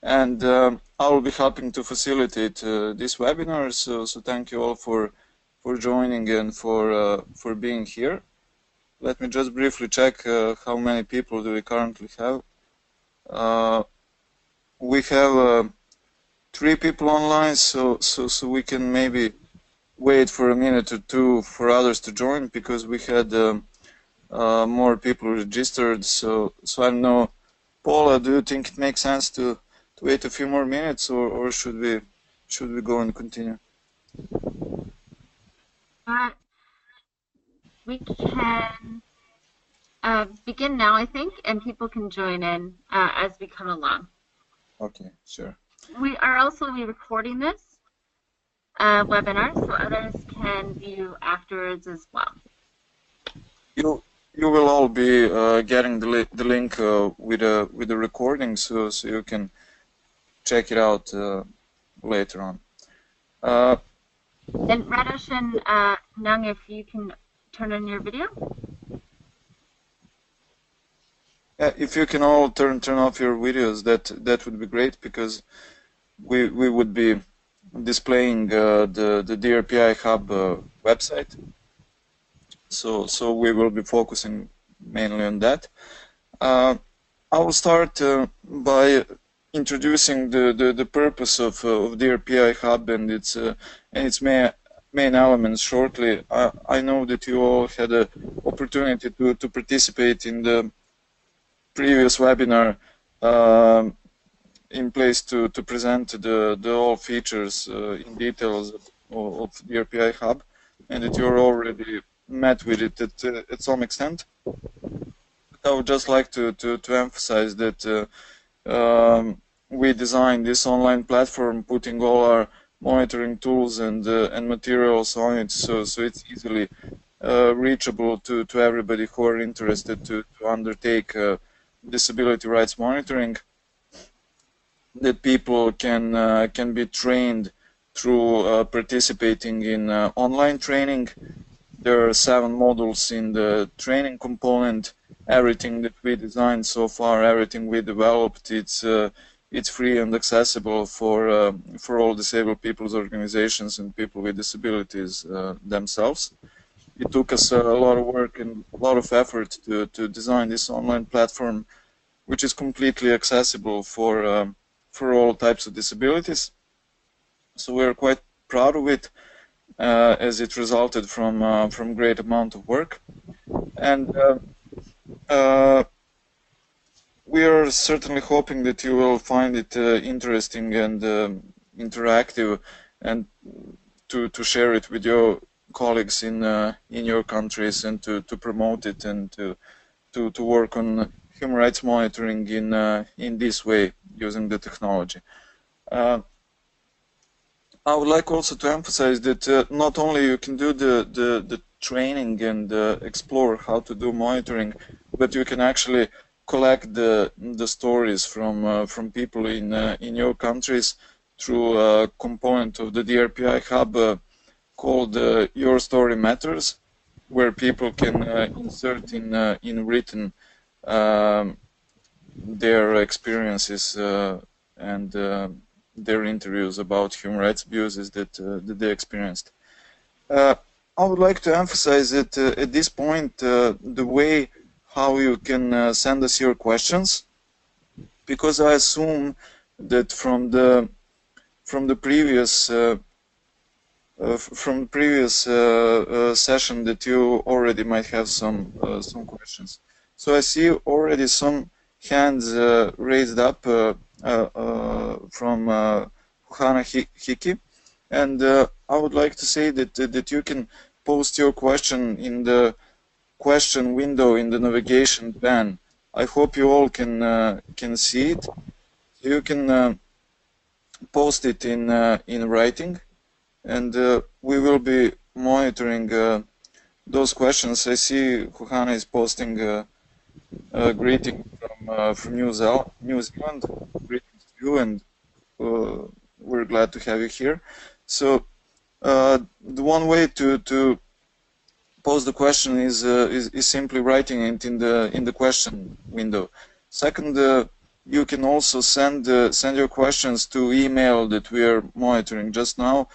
and I will be helping to facilitate this webinar. So thank you all for joining and for being here. Let me just briefly check how many people do we currently have. We have 3 people online, so we can maybe wait for a minute or two for others to join, because we had more people registered. So I don't know, Paula, do you think it makes sense to wait a few more minutes, or should we go and continue? We can begin now, I think, and people can join in as we come along. Okay, sure. We are also recording this webinar, so others can view afterwards as well. You will all be getting the link with the recording, so you can check it out later on. And Radosh and Nung, if you can turn on your video. If you can all turn off your videos, that would be great, because we would be displaying the DRPI Hub website. So we will be focusing mainly on that. I will start by introducing the purpose of DRPI Hub and its main elements shortly. I know that you all had an opportunity to participate in the previous webinar in place to present the all features in details of DRPI Hub, and that you're already met with it at some extent. I would just like to emphasize that we designed this online platform putting all our monitoring tools and materials on it, so it's easily reachable to everybody who are interested to undertake disability rights monitoring, that people can be trained through participating in online training. There are 7 modules in the training component. Everything that we designed so far, everything we developed, it's free and accessible for all disabled people's organizations and people with disabilities themselves. It took us a lot of work and a lot of effort to design this online platform, which is completely accessible for all types of disabilities. So we're quite proud of it, as it resulted from great amount of work, and we are certainly hoping that you will find it interesting and interactive, and to share it with your colleagues in your countries, and to promote it, and to work on human rights monitoring in this way using the technology. I would like also to emphasize that not only you can do the training and explore how to do monitoring, but you can actually collect the stories from people in your countries through a component of the DRPI Hub called Your Story Matters, where people can insert in written their experiences and their interviews about human rights abuses that they experienced. I would like to emphasize that at this point, the way how you can send us your questions, because I assume that from the previous session that you already might have some questions. So I see already some hands raised up from Hana Hiki, and I would like to say that you can post your question in the question window in the navigation pane. I hope you all can see it. You can post it in writing, and we will be monitoring those questions. I see Juhana is posting a greeting from New Zealand. Greetings to you, and we're glad to have you here. So the one way to pose the question is simply writing it in the question window. Second you can also send your questions to email that we are monitoring just now.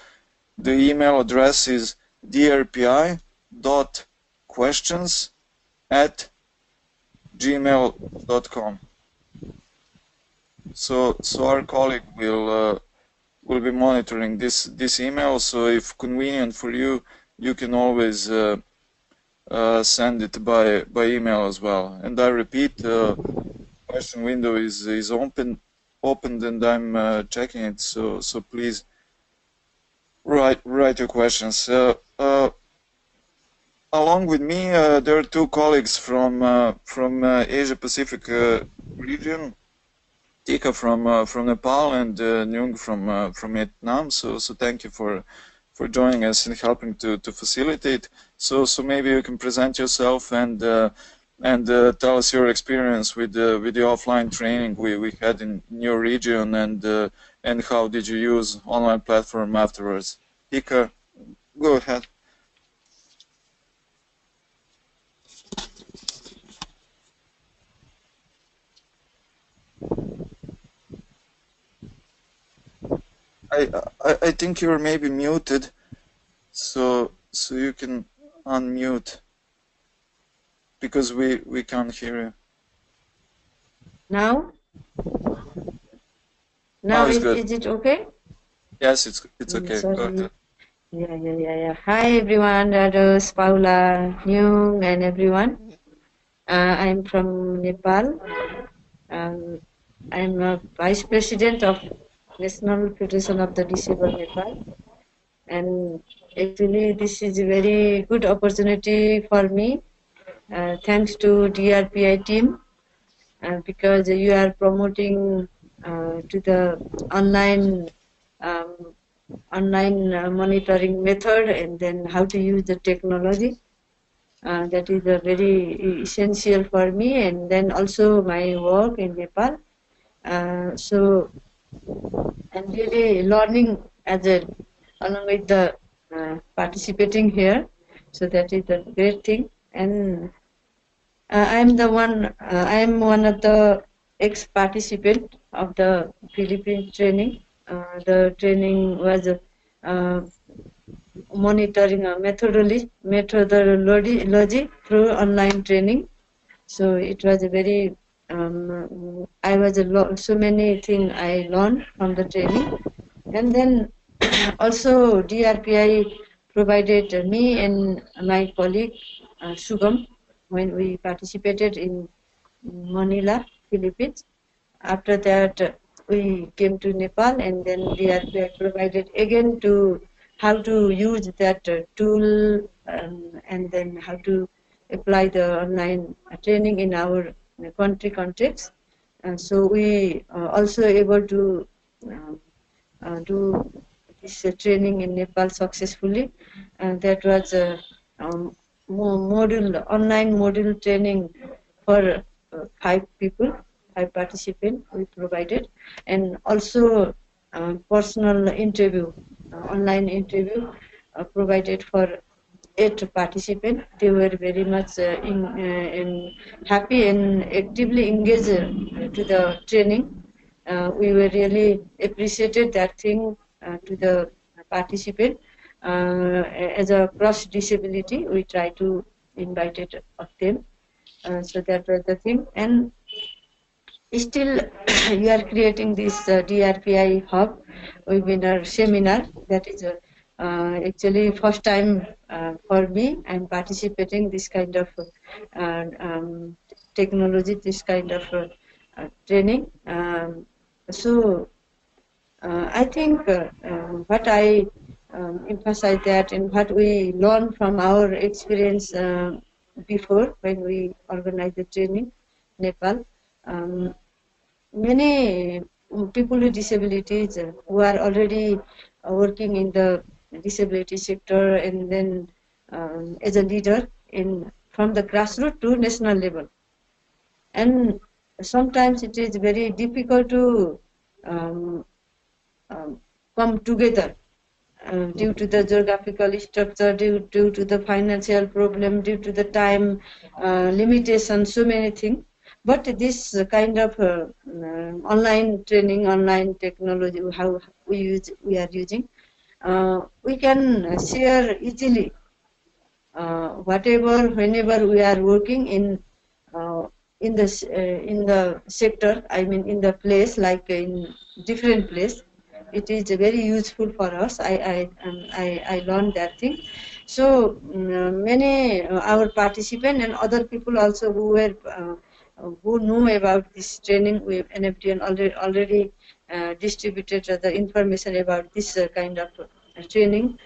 The email address is drpi.questions@gmail.com. So our colleague will be monitoring this email. So if convenient for you, you can always send it by email as well. And I repeat, question window is opened, and I'm checking it. So please write your questions. Along with me, there are two colleagues from Asia Pacific region. Tika from Nepal and Nyung from Vietnam. So thank you for joining us and helping to facilitate. So maybe you can present yourself and tell us your experience with the offline training we had in your region, and how did you use online platform afterwards. Tika, go ahead. I think you're maybe muted, so you can unmute, because we can't hear you. Now is it okay? Yes, it's okay. Go ahead. Yeah. Hi everyone, Rados, Paula, Nyung, and everyone. I'm from Nepal. I'm a Vice President of National Federation of the Disabled Nepal, and actually this is a very good opportunity for me. Thanks to DRPI team, because you are promoting to the online monitoring method, and then how to use the technology. That is a very essential for me, and then also my work in Nepal. So I'm really learning along with the participating here. So that is a great thing. And I'm one of the ex-participant of the Philippines training. The training was monitoring a methodology through online training. So it was a very so many things I learned from the training. And then also DRPI provided me and my colleague Sugam when we participated in Manila, Philippines. After that, we came to Nepal, and then DRPI provided again to how to use that tool, and then how to apply the online training in our country context. And so we also able to do this training in Nepal successfully. And that was a online module training for 5 participants we provided, and also personal interview, online interview provided for 8 participants. They were very much happy and actively engaged to the training. We were really appreciated that thing to the participant. As a cross disability, we try to invite it of them. So that was the thing. And still, we are creating this DRPI hub webinar seminar. That is actually first time for me. I'm participating this kind of technology, this kind of training. So I think what I emphasize that, and what we learn from our experience before when we organize the training, Nepal. Many people with disabilities who are already working in the disability sector, and then as a leader from the grassroots to national level. And sometimes it is very difficult to come together due to the geographical structure, due to the financial problem, due to the time limitation, so many things. But this kind of online training, online technology, how we are using, we can share easily whatever, whenever we are working uh, in the sector. I mean, in the place, like in different place, it is very useful for us. I learned that thing. So many our participants and other people also who know about this training with NFDN already distributed the information about this kind of training,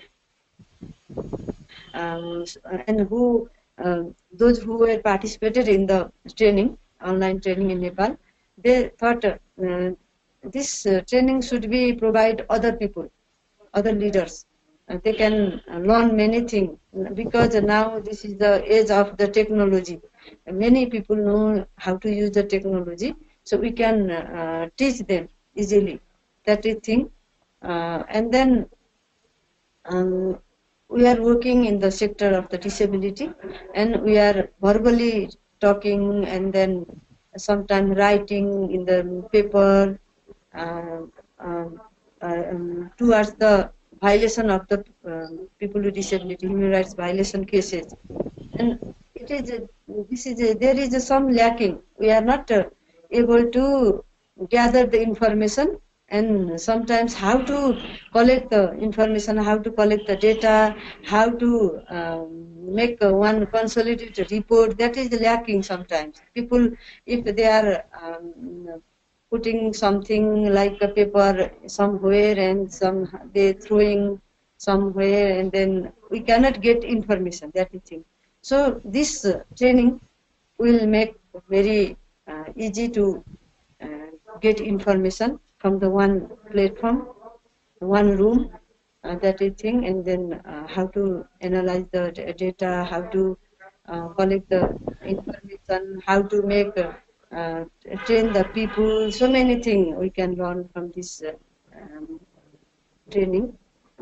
and those who were participated in the training, online training in Nepal, they thought this training should be provide other people, other leaders. They can learn many things, because now this is the age of the technology. Many people know how to use the technology, so we can teach them easily. That is thing. And then um, we are working in the sector of the disability, and we are verbally talking, and then sometimes writing in the paper uh, um, towards the violation of the people with disability, human rights violation cases. And it is there is some lacking. We are not able to gather the information, and sometimes how to collect the information, how to collect the data, how to make one consolidated report. That is lacking sometimes. People, if they are putting something like a paper somewhere, and they throwing somewhere, and then we cannot get information. That is thing. So this training will make very easy to uh, get information from the one platform, one room, that is thing, and then how to analyze the data, how to collect the information, how to make uh, train the people. So many things we can learn from this um, training.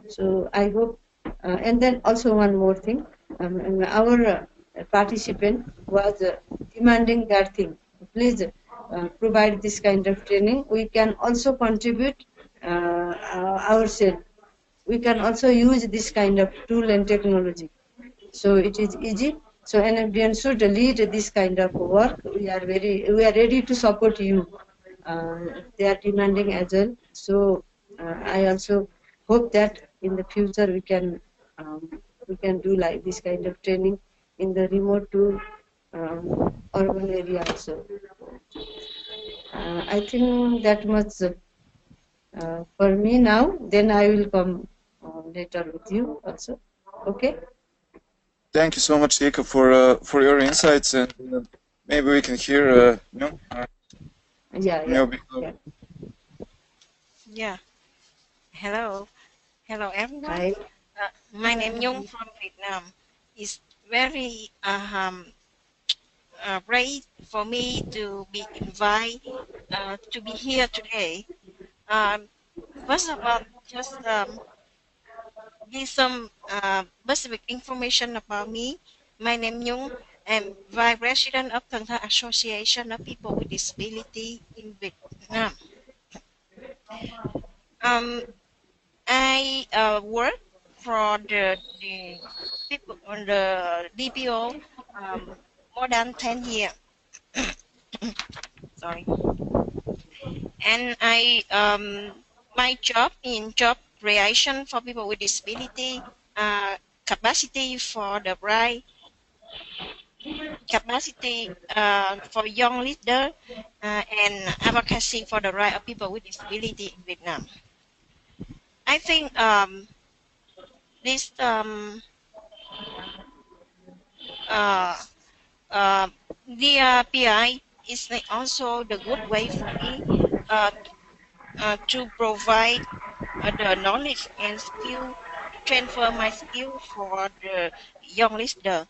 So I hope, and then also one more thing, our participant was demanding that thing. Please provide this kind of training. We can also contribute ourselves. We can also use this kind of tool and technology. So it is easy. So NFDN should lead this kind of work. We are ready to support you. They are demanding as well. So I also hope that in the future we can do like this kind of training in the remote to urban area also. I think that much for me now. Then I will come later with you also. Okay. Thank you so much, Tika, for your insights, and maybe we can hear Yeah, yeah, yeah. Yeah. Hello. Hello, everyone. Hi. My name Nhung from Vietnam. It's very great for me to be invited to be here today. Um, First of all, just give some basic information about me. My name Nhung. I'm Vice President of Cần Thơ Association of People with Disability in Vietnam. Um, I work for the people on the DPO more than 10 years. Sorry. And I my job in job creation for people with disability, capacity for the right, capacity for young leader, and advocacy for the right of people with disability in Vietnam. I think this uh, uh, DRPI is also the good way for me uh, to provide the knowledge and skill to transfer my skill for the young leader.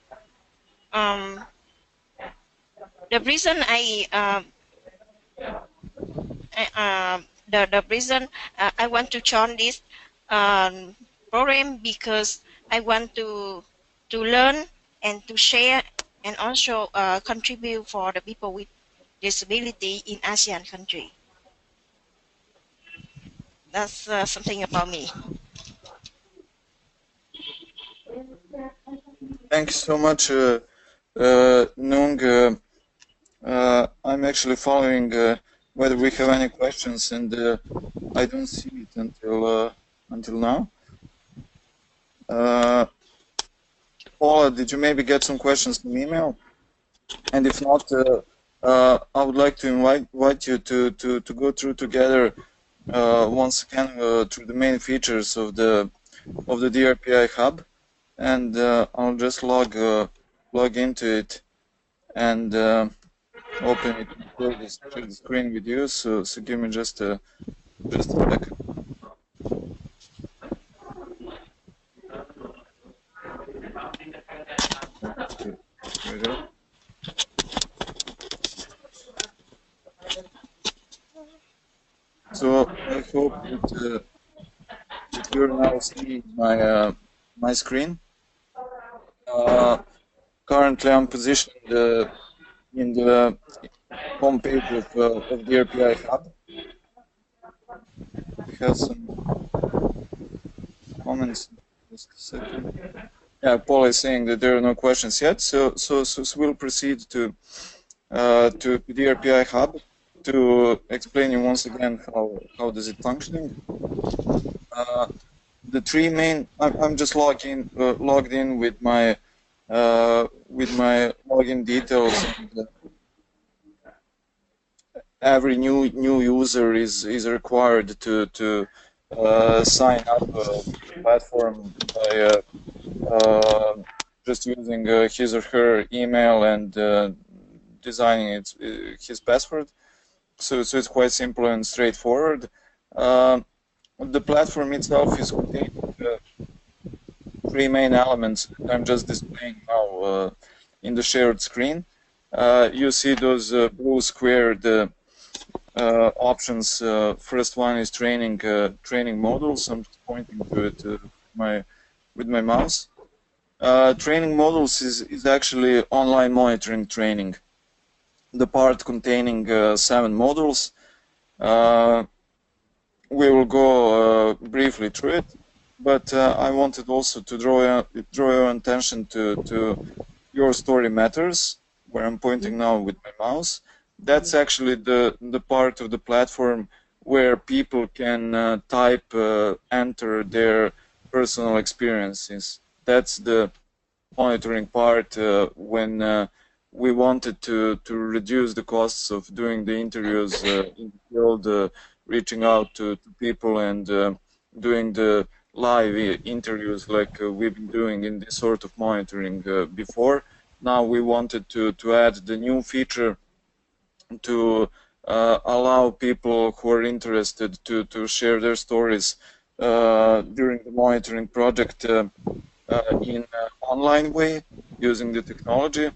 Um, the reason the reason I want to join this um, program because I want to learn and to share and also contribute for the people with disability in ASEAN country. That's something about me. Thanks so much, Nung. I'm actually following whether we have any questions, and I don't see it until now. Paula, did you maybe get some questions in email? And if not, I would like to invite you to go through together once again through the main features of the DRPI hub, and I'll just log into it and open it and share the screen with you. So give me just a second. Here we go. So I hope that you're now seeing my screen. Currently, I'm positioned in the home page of DRPI Hub. We have some comments. Just a second. Yeah, Paul is saying that there are no questions yet. So we'll proceed to DRPI Hub to explain you once again how does it functioning. The three main. I'm just logged in with my login details. And, every new user is required to sign up to the platform by just using his or her email and designing his password. So it's quite simple and straightforward. The platform itself is containing three main elements I'm just displaying now in the shared screen. You see those blue squared options. First one is training modules. I'm just pointing to it with my mouse. Training modules is actually online monitoring training. The part containing 7 modules. We will go briefly through it, but I wanted also to draw your attention to Your Story Matters, where I'm pointing now with my mouse. That's actually the part of the platform where people can type, enter their personal experiences. That's the monitoring part when we wanted to reduce the costs of doing the interviews in the field, reaching out to people and doing the live interviews like we've been doing in this sort of monitoring before. Now we wanted to add the new feature to allow people who are interested to share their stories during the monitoring project in an online way using the technology.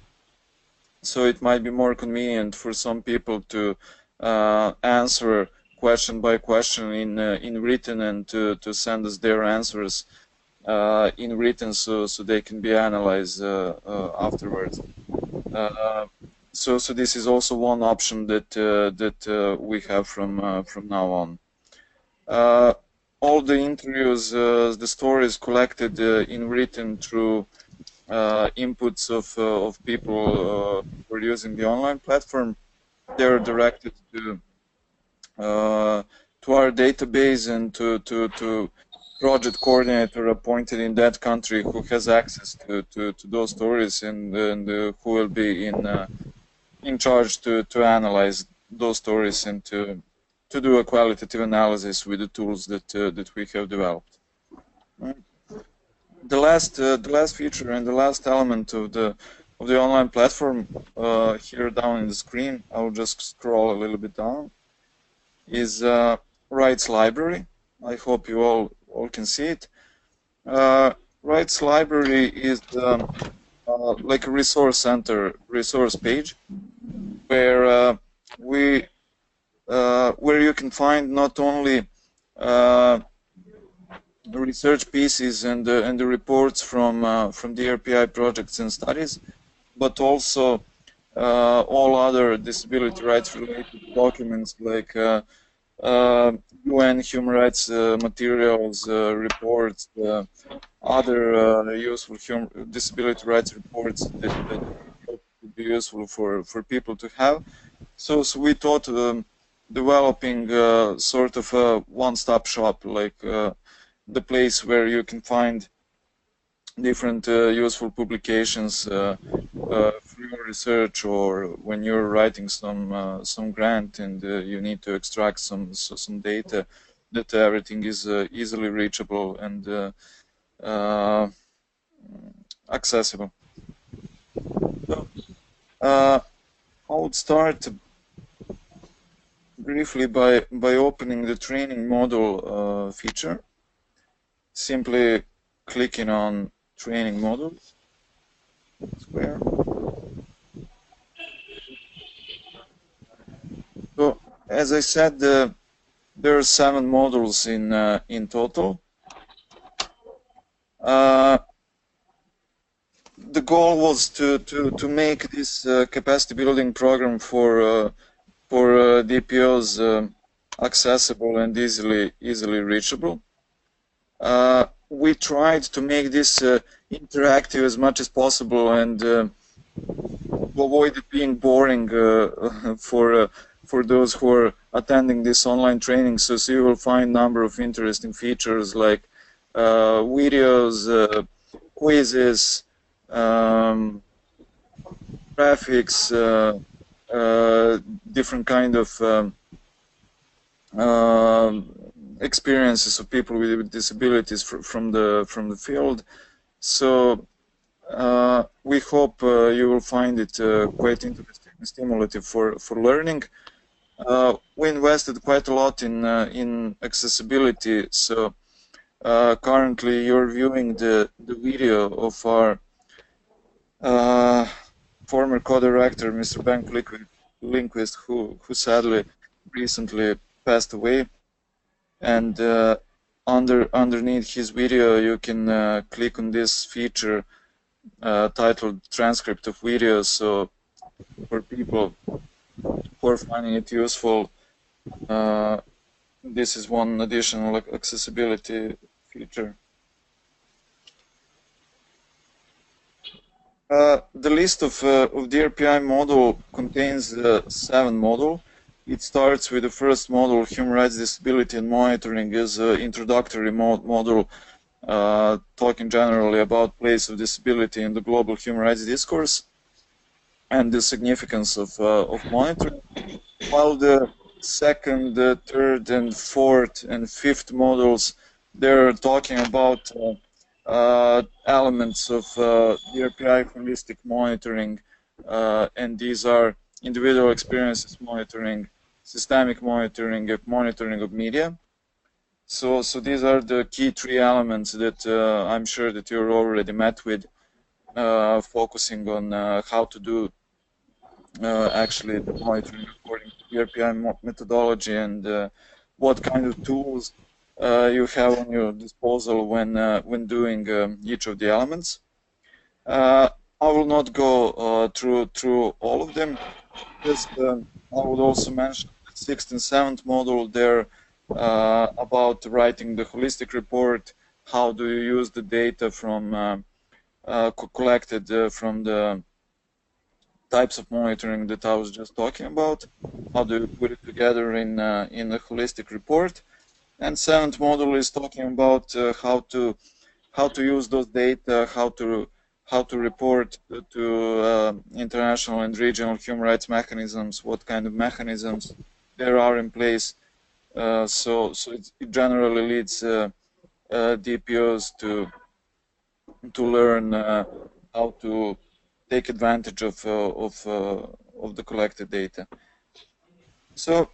So it might be more convenient for some people to answer question by question in written and to send us their answers in written so they can be analyzed afterwards. So this is also one option that we have from now on. All the interviews, the stories collected in written through inputs of people who are using the online platform, they're directed to our database and to project coordinator appointed in that country who has access to those stories and who will be in charge to analyze those stories and to do a qualitative analysis with the tools that we have developed. The last feature and the last element of the online platform here down in the screen, I will just scroll a little bit down, is rights library. I hope you all can see it. Rights library is like a resource center, resource page, where where you can find not only research pieces and the reports from DRPI projects and studies, but also all other disability rights related documents like UN human rights materials, reports, other useful disability rights reports that would be useful for people to have. So we thought developing sort of a one-stop shop, like the place where you can find different useful publications for your research, or when you're writing some grant and you need to extract some data, that everything is easily reachable and accessible. So I would start briefly by opening the training module feature, simply clicking on training modules square. So as I said, there are 7 modules in total. The goal was to make this capacity building program for DPOs accessible and easily reachable. We tried to make this interactive as much as possible and avoid it being boring for those who are attending this online training. So you will find a number of interesting features like videos, quizzes, graphics, different kind of experiences of people with disabilities from the field. So we hope you will find it quite interesting and stimulative for learning. We invested quite a lot in accessibility. So currently you're viewing the video of our former co-director, Mr. Ben Lindquist, who sadly recently passed away. And underneath his video, you can click on this feature titled transcript of video. So for people who are finding it useful, this is one additional accessibility feature. The list of DRPI module contains 7 modules. It starts with the first module, Human Rights, Disability and Monitoring, is an introductory module talking generally about place of disability in the global human rights discourse and the significance of monitoring, while the second, third, and fourth, and fifth modules, they're talking about elements of DRPI holistic monitoring, and these are individual experiences monitoring, systemic monitoring, monitoring of media. So these are the key 3 elements that I'm sure that you're already met with, focusing on how to do actually the monitoring according to DRPI methodology, and what kind of tools you have on your disposal when doing each of the elements. I will not go through all of them. Just I would also mention the 6th and 7th module there about writing the holistic report. How do you use the data from collected from the types of monitoring that I was just talking about? How do you put it together in a holistic report? And 7th module is talking about how to use those data, how to report to international and regional human rights mechanisms, what kind of mechanisms there are in place. So it generally leads DPOs to learn how to take advantage of the collected data. So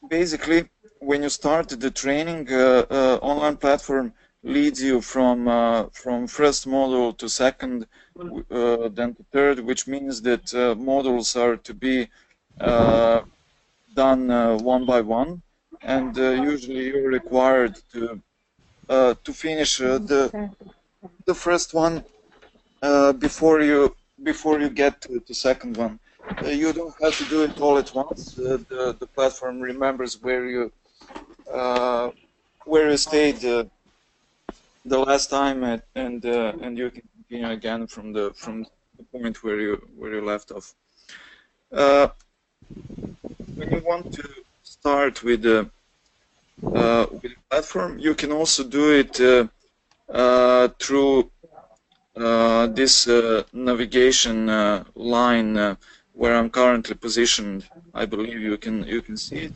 basically, when you start the training, online platform leads you from first module to second, then to third, which means that modules are to be done one by one, and usually you're required to finish the first one before you before you get to the second one. You don't have to do it all at once. The platform remembers where you stayed the last time, and you can continue again from the point where you left off. When you want to start with the platform, you can also do it through this navigation line where I'm currently positioned. I believe you can see it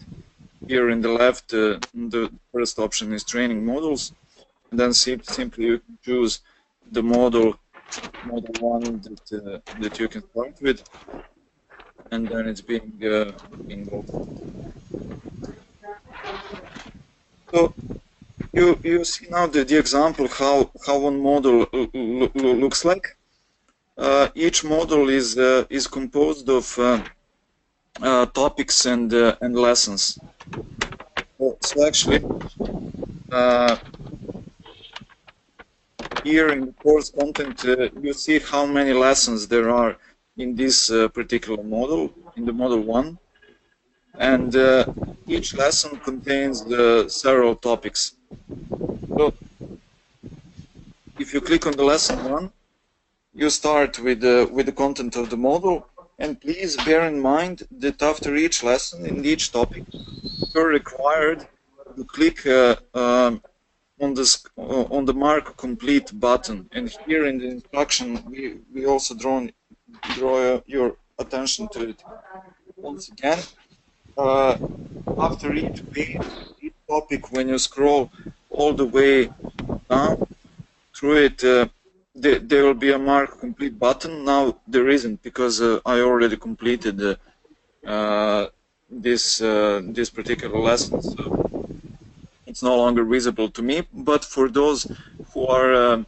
here in the left. The first option is training models, and then simply you can choose the model one that you can start with, and then it's being opened. So you see now the example how one model looks like. Each model is composed of topics and lessons. So actually, here in the course content, you see how many lessons there are in this particular model, in the model 1, and each lesson contains several topics. So if you click on the lesson 1, you start with the content of the model, and please bear in mind that after each lesson in each topic, you're required to click on the mark complete button. And here in the instruction, we also draw your attention to it. Once again, after each page, each topic, when you scroll all the way down through it, there will be a mark complete button. Now there isn't, because I already completed this particular lesson, so it's no longer visible to me. But for those who are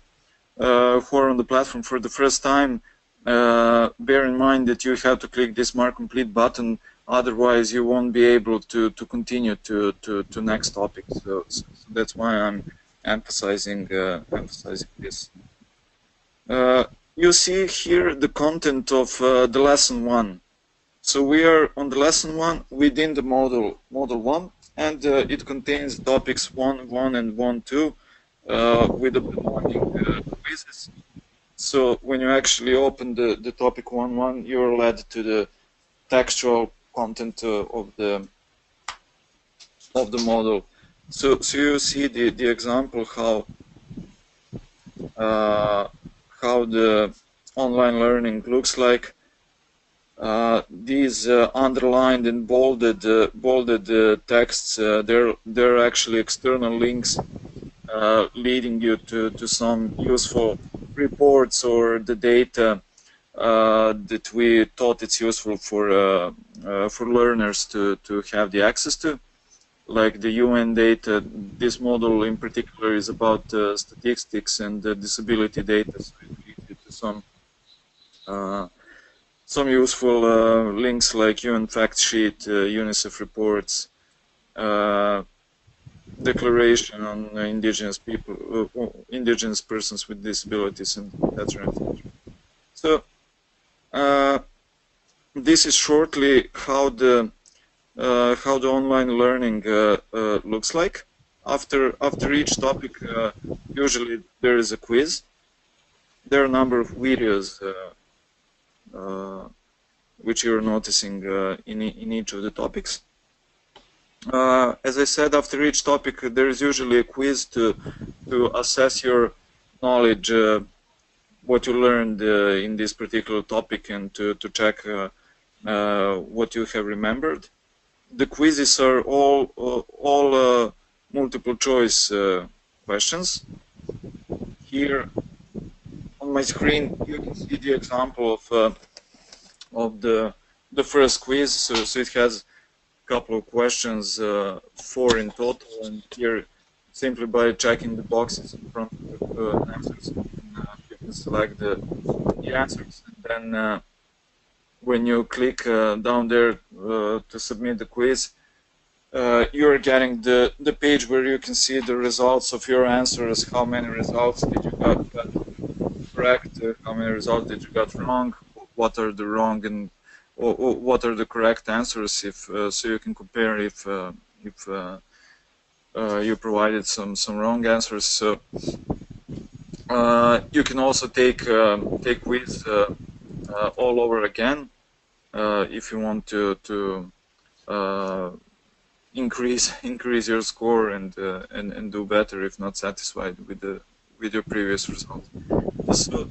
on the platform for the first time, bear in mind that you have to click this mark complete button. Otherwise, you won't be able to continue to next topic. So that's why I'm emphasizing this. You see here the content of the lesson 1. So we are on the lesson 1 within the model 1, and it contains topics 1.1 and 1.2 with the belonging quizzes. So when you actually open the topic 1.1, you're led to the textual content of the model. So you see the example how the online learning looks like. These underlined and bolded texts, they're actually external links leading you to some useful reports or the data that we thought it's useful for learners to have the access to, like the UN data. This model in particular is about statistics and disability data, so it leads you to some useful links like UN fact sheet, UNICEF reports, declaration on indigenous people, indigenous persons with disabilities, and etc. So this is shortly how the online learning looks like. After each topic, usually there is a quiz. There are a number of videos which you're noticing in each of the topics. As I said, after each topic, there is usually a quiz to assess your knowledge, what you learned in this particular topic, and to check what you have remembered. The quizzes are all multiple choice questions. Here on my screen, you can see the example of the first quiz. So it has a couple of questions, 4 in total, and here simply by checking the boxes in front of the answers, you can select the answers, and then when you click down there to submit the quiz, you're getting the page where you can see the results of your answers. How many results did you got correct? How many results did you got wrong? what are the wrong and or what are the correct answers, if so you can compare if you provided some wrong answers. So you can also take quiz all over again if you want to increase your score and do better if not satisfied with your previous result. So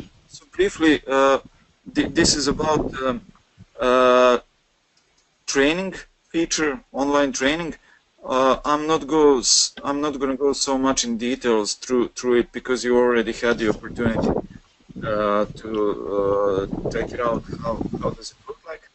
briefly, this is about training feature, online training. I'm not going to go so much in details through it because you already had the opportunity to check it out. How does it look like?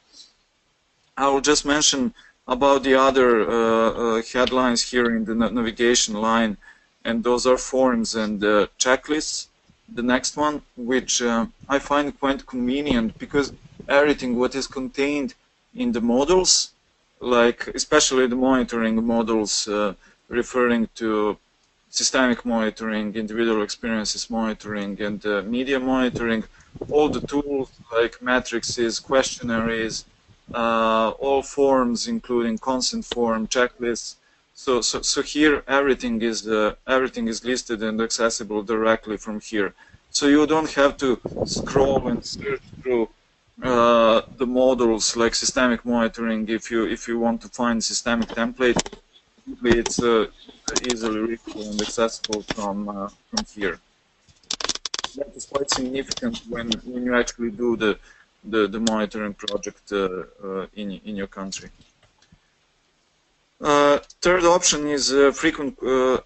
I will just mention about the other headlines here in the navigation line, and those are forms and checklists. The next one, which I find quite convenient because everything what is contained in the models, like especially the monitoring models referring to systemic monitoring, individual experiences monitoring, and media monitoring, all the tools like matrices, questionnaires, all forms, including consent form, checklists. So here everything is listed and accessible directly from here. So you don't have to scroll and search through the models like systemic monitoring. If you want to find systemic template, it's easily reachable and accessible from here. That is quite significant when you actually do the monitoring project in your country. Third option is frequent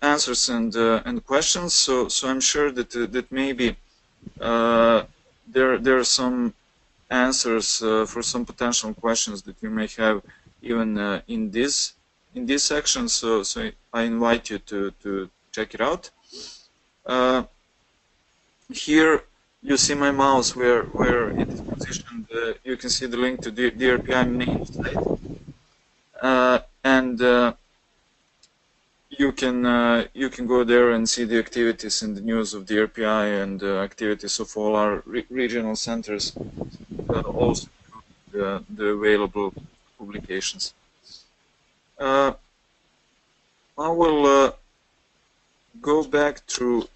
answers and questions. So I'm sure that maybe there are some answers for some potential questions that you may have even in this section. So I invite you to check it out. Here you see my mouse where it is positioned. You can see the link to the DRPI main site, and you can go there and see the activities and the news of DRPI and activities of all our regional centers, also the available publications. I will go back to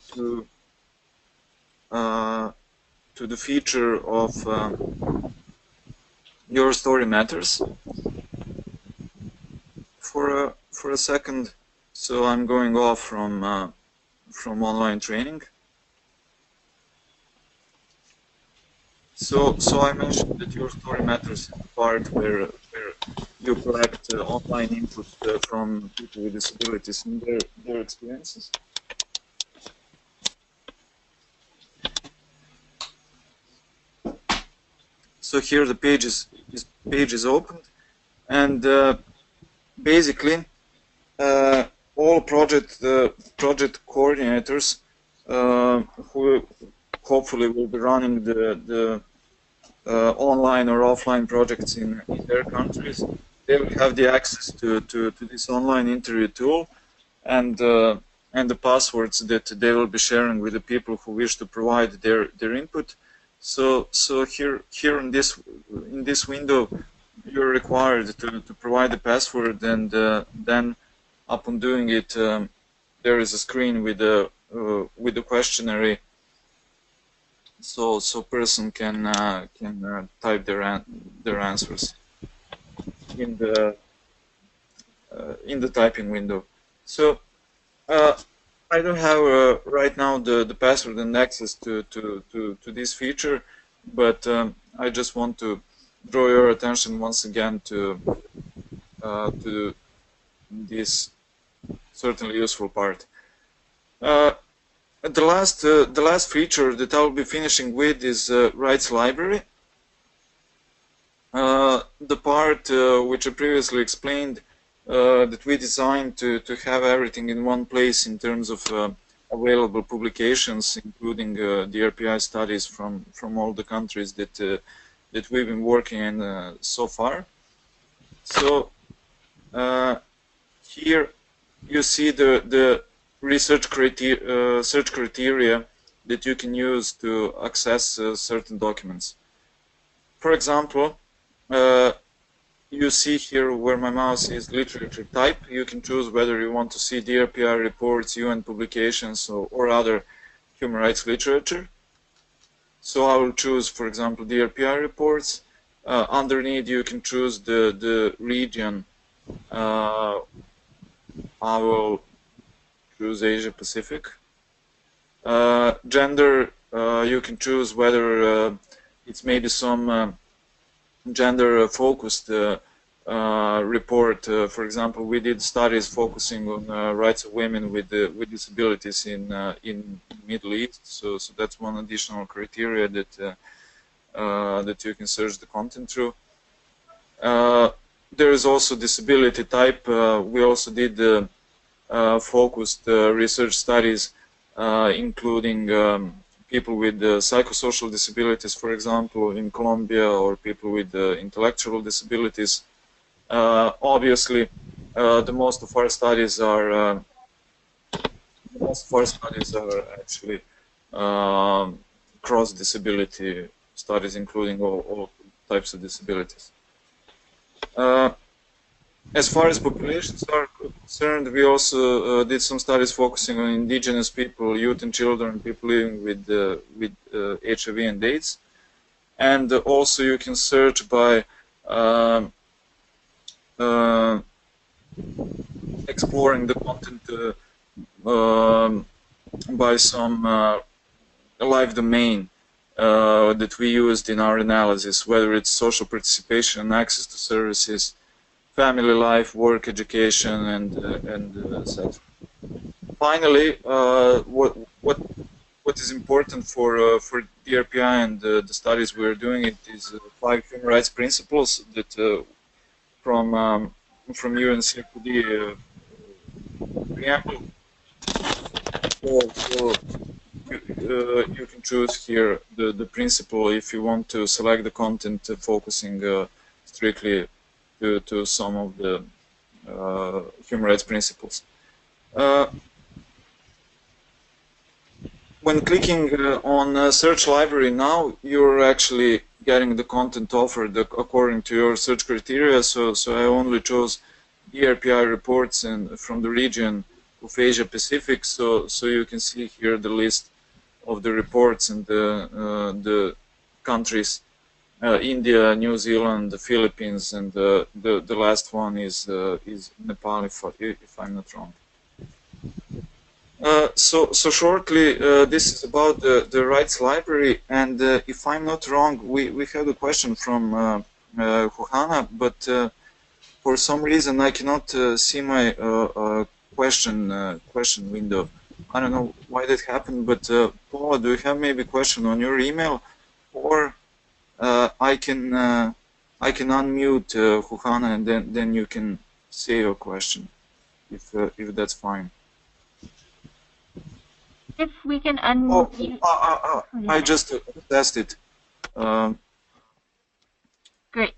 the feature of Your Story Matters for a second. So I'm going off from online training. So I mentioned that Your Story Matters is the part where you collect online input from people with disabilities and their experiences. So here the page is opened, and basically all project coordinators who hopefully will be running the online or offline projects in their countries, they will have the access to this online interview tool and the passwords that they will be sharing with the people who wish to provide their input. So here in this window, you're required to provide the password, and then upon doing it, there is a screen with the questionnaire. So person can type their answers in the typing window. So I don't have right now the password and access to this feature, but I just want to draw your attention once again to this certainly useful part. The last feature that I will be finishing with is rights library. The part which I previously explained, that we designed to have everything in one place in terms of available publications, including DRPI studies from all the countries that we've been working in so far. So here you see the research search criteria that you can use to access certain documents. For example, you see here where my mouse is literature type. You can choose whether you want to see DRPI reports, UN publications, or other human rights literature. So I will choose, for example, DRPI reports. Underneath, you can choose the region. I will choose Asia Pacific. Gender, you can choose whether it's maybe some gender-focused report. For example, we did studies focusing on rights of women with disabilities in Middle East. So that's one additional criteria that that you can search the content through. There is also disability type. We also did focused research studies, including people with psychosocial disabilities, for example, in Colombia, or people with intellectual disabilities. Obviously, the most of our studies are actually cross disability studies, including all types of disabilities. As far as populations are concerned, we also did some studies focusing on indigenous people, youth and children, people living with HIV and AIDS. And also you can search by exploring the content by some live domain that we used in our analysis, whether it's social participation, access to services, family life, work, education, and sex. Finally, what is important for DRPI and the studies we're doing, it is 5 human rights principles that from UNCRPD preamble. So you can choose here the principle if you want to select the content focusing strictly to some of the human rights principles. When clicking on search library now, you're actually getting the content offered according to your search criteria. So I only chose DRPI reports and from the region of Asia Pacific. So you can see here the list of the reports and the countries. India, New Zealand, the Philippines, and the last one is Nepal, if I'm not wrong. So shortly, this is about the rights library, and if I'm not wrong, we had a question from Juhana, but for some reason I cannot see my question window. I don't know why that happened, but Paula, do you have maybe a question on your email, or I can unmute Juhana, and then you can say your question, if that's fine. If we can unmute. I just tested. Great.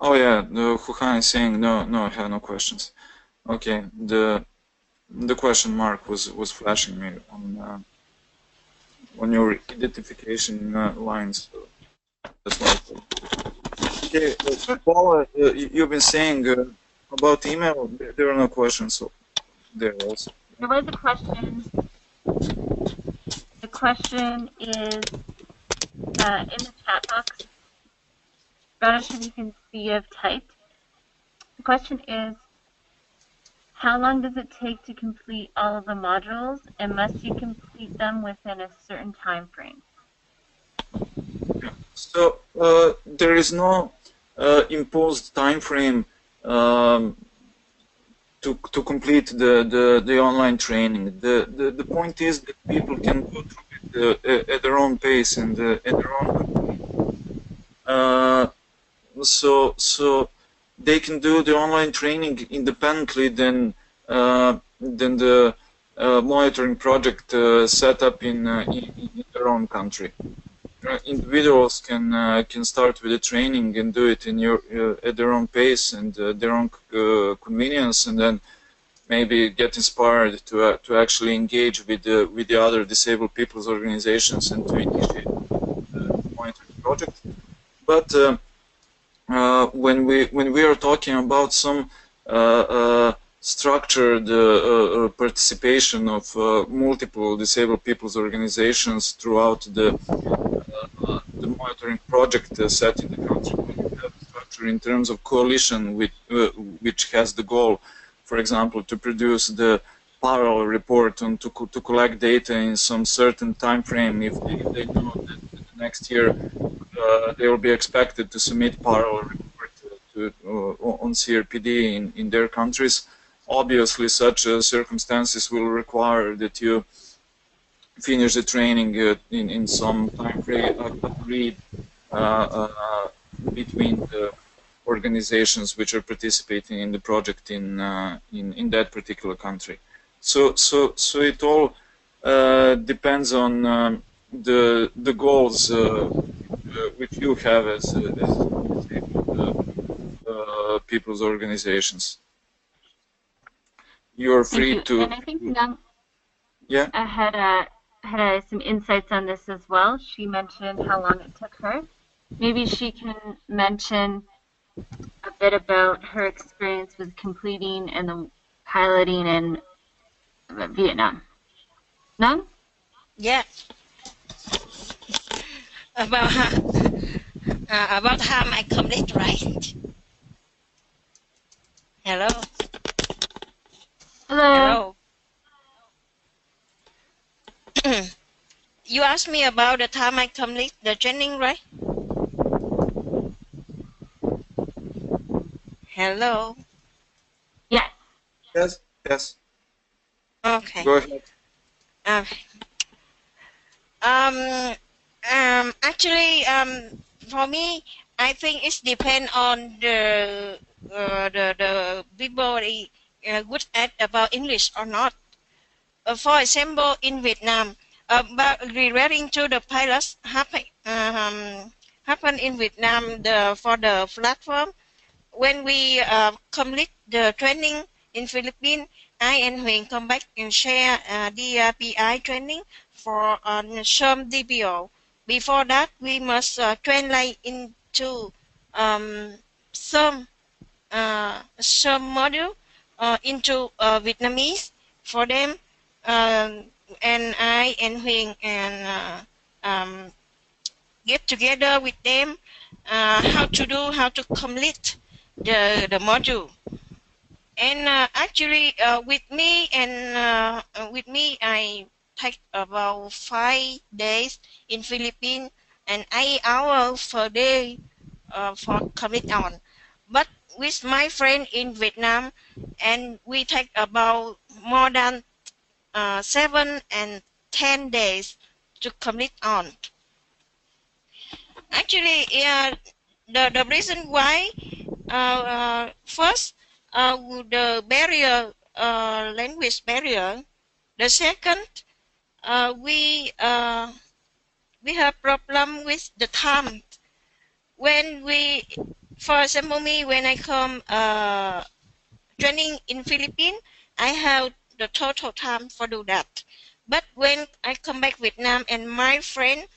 Oh yeah, Juhana is saying no, I have no questions. Okay, the question mark was flashing me on your identification lines. So that's why. Okay, Paula, you've been saying about email. There are no questions, so there also. There was a question. The question is in the chat box. I'm not sure if you can see I've typed. The question is, how long does it take to complete all of the modules, and must you complete them within a certain time frame? So there is no imposed time frame to complete the online training. The point is that people can go through it at their own pace and at their own. So they can do the online training independently than the monitoring project set up in their own country. Individuals can start with the training and do it in at their own pace and their own convenience, and then maybe get inspired to actually engage with the other disabled people's organizations and to initiate the monitoring project. but when we are talking about some structured participation of multiple disabled people's organizations throughout the monitoring project set in the country, structure in terms of coalition which has the goal, for example, to produce the parallel report and to collect data in some certain time frame. If they know that next year they will be expected to submit parallel report on CRPD in their countries, obviously such circumstances will require that you finish the training in some time frame agreed between the organizations which are participating in the project in that particular country. So it all depends on the goals which you have as people's organizations. You're free to. And I think Nung Yeah. had some insights on this as well. She mentioned how long it took her. Maybe she can mention a bit about her experience with completing and the piloting in Vietnam. Nung? Yeah. About how I complete, right? Hello. Hello. Hello. You asked me about the time I complete the training, right? Hello. Yes. Yes. Yes. Okay. Go ahead. Actually, for me, I think it depends on the people good at about English or not. For example, in Vietnam, but relating to the pilots happen in Vietnam for the platform. When we complete the training in Philippines, I and Huyen come back and share DRPI training for some DPO. Before that, we must translate into some module into Vietnamese for them, and I and Huyen and get together with them how to complete the module. And actually, with me, I take about 5 days in Philippines and 8 hours per day for commit on. But with my friend in Vietnam, and we take about more than 7 and 10 days to commit on. Actually, the reason why first the barrier, language barrier. The second, we have problem with the time. When we, for example, me when I come training in Philippines, I have the total time for do that. But when I come back Vietnam and my friend,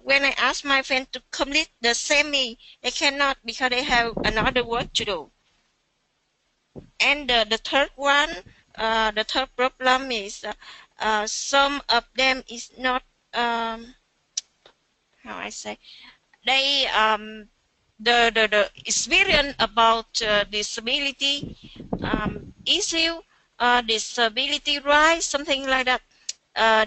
when I ask my friend to complete the semi, they cannot because they have another work to do. And the third one, the third problem is some of them is not how I say, they the experience about disability issue, disability rights, something like that.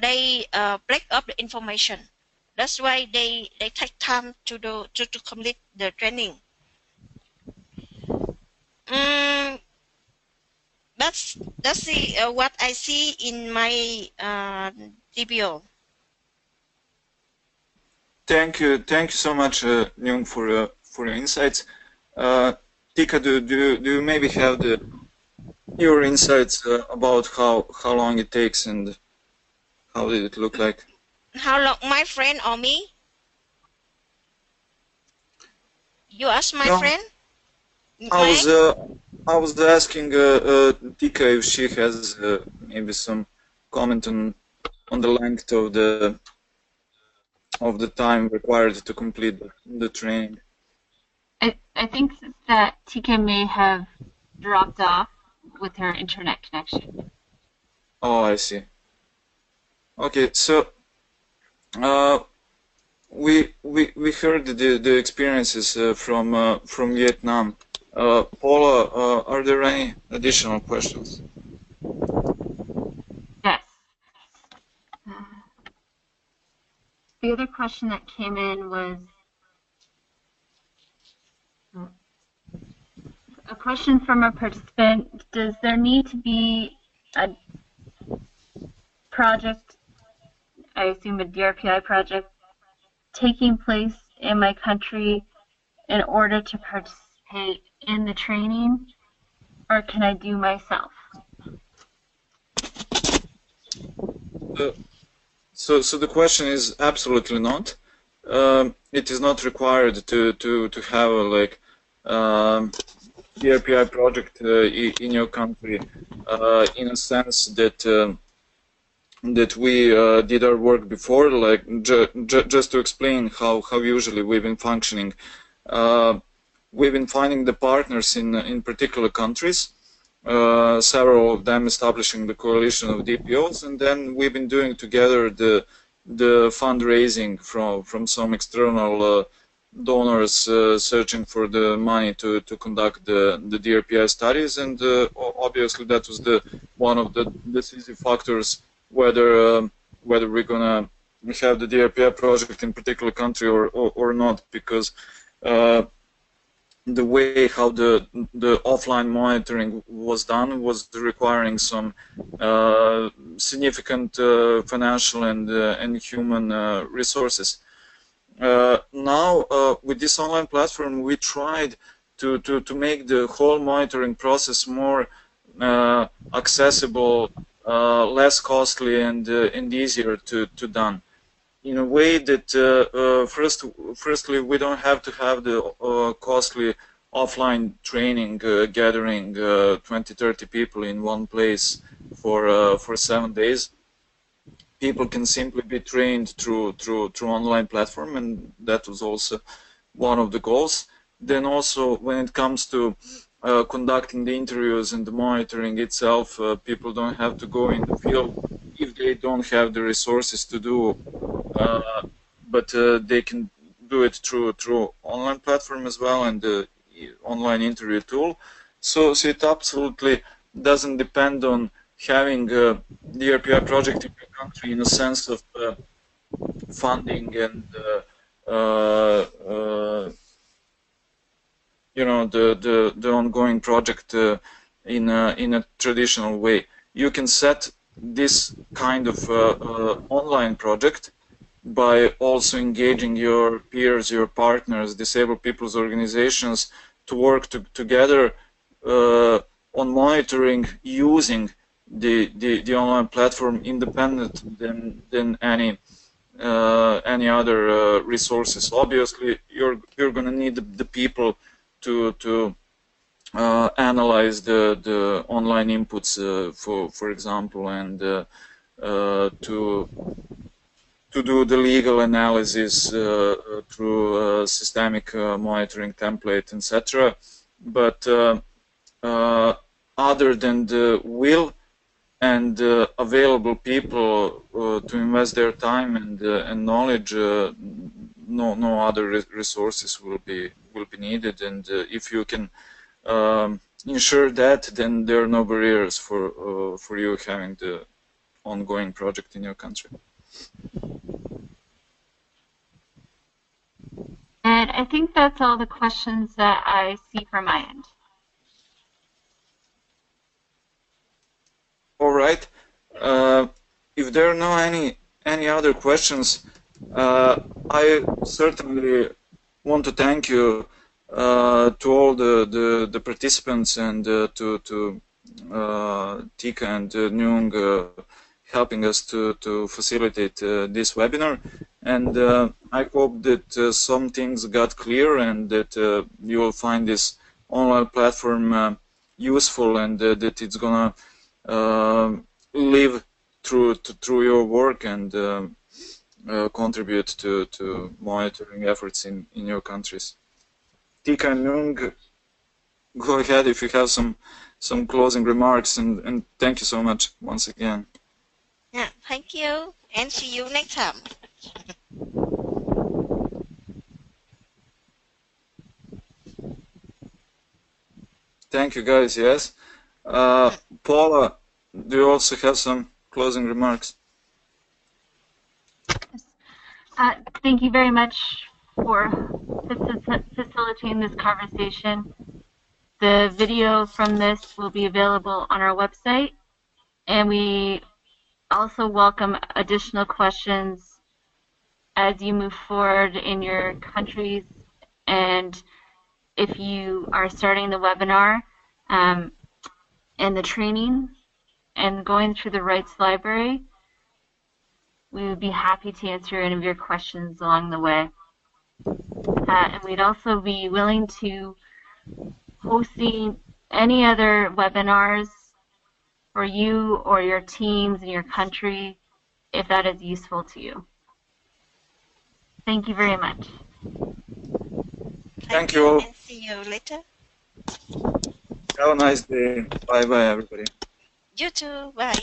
They break up the information. That's why they take time to do to complete the training. That's the what I see in my DPO. Thank you so much, Nyung, for your insights. Tika, do you maybe have your insights about how long it takes and how did it look like? How long, my friend or me? You ask my friend? I was asking Tika if she has maybe some comment on the length of the of the time required to complete the training. I think that Tika may have dropped off with her internet connection. Oh, I see. Okay, so uh, we heard the experiences from Vietnam. Paula, are there any additional questions? Yes. The other question that came in was a question from a participant. Does there need to be a project, I assume a DRPI project, taking place in my country in order to participate in the training, or can I do myself? So the question is absolutely not. It is not required to have a DRPI project in your country, in a sense that that we did our work before. Like just to explain how usually we've been functioning. We've been finding the partners in particular countries. Several of them establishing the coalition of DPOs, and then we've been doing together the fundraising from some external donors searching for the money to conduct the DRPI studies, and obviously that was one of the decisive factors whether we're gonna have the DRPI project in particular country or not, because the way how the offline monitoring was done was requiring some significant financial and human resources. Now with this online platform we tried to make the whole monitoring process more accessible, less costly, and easier to done, in a way that firstly we don't have to have the costly offline training gathering 20-30 people in one place for 7 days. People can simply be trained through online platform, and that was also one of the goals. Then also when it comes to conducting the interviews and the monitoring itself, people don't have to go in the field if they don't have the resources to do, but they can do it through online platform as well, and the online interview tool. So it absolutely doesn't depend on having a DRPI project in your country in a sense of funding and you know, the ongoing project in a traditional way. You can set this kind of online project by also engaging your peers, your partners, disabled people's organizations to work together on monitoring using the online platform independent than any other resources. Obviously, you're going to need the people to analyze the online inputs, for example, and to do the legal analysis through systemic monitoring template, etc. But other than the will and available people to invest their time and knowledge, no other resources will be needed. And if you can ensure that, then there are no barriers for you having the ongoing project in your country. And I think that's all the questions that I see from my end. All right. If there are no any other questions, I certainly want to thank you to all the participants, and to Tika and Nyung helping us to facilitate this webinar. And I hope that some things got clear, and that you will find this online platform useful, and that it's gonna live through your work, and contribute to monitoring efforts in your countries. Tika and Nung, go ahead if you have some closing remarks, and thank you so much once again. Yeah, thank you, and see you next time. Thank you, guys. Yes. Paula, do you also have some closing remarks? Thank you very much for facilitating this conversation. The video from this will be available on our website, and we also welcome additional questions as you move forward in your countries. And if you are starting the webinar and the training and going through the rights library, we would be happy to answer any of your questions along the way. And we'd also be willing to hosting any other webinars for you or your teams in your country if that is useful to you. Thank you very much. Thank you all. And see you later. Have a nice day. Bye bye, everybody. You too. Bye.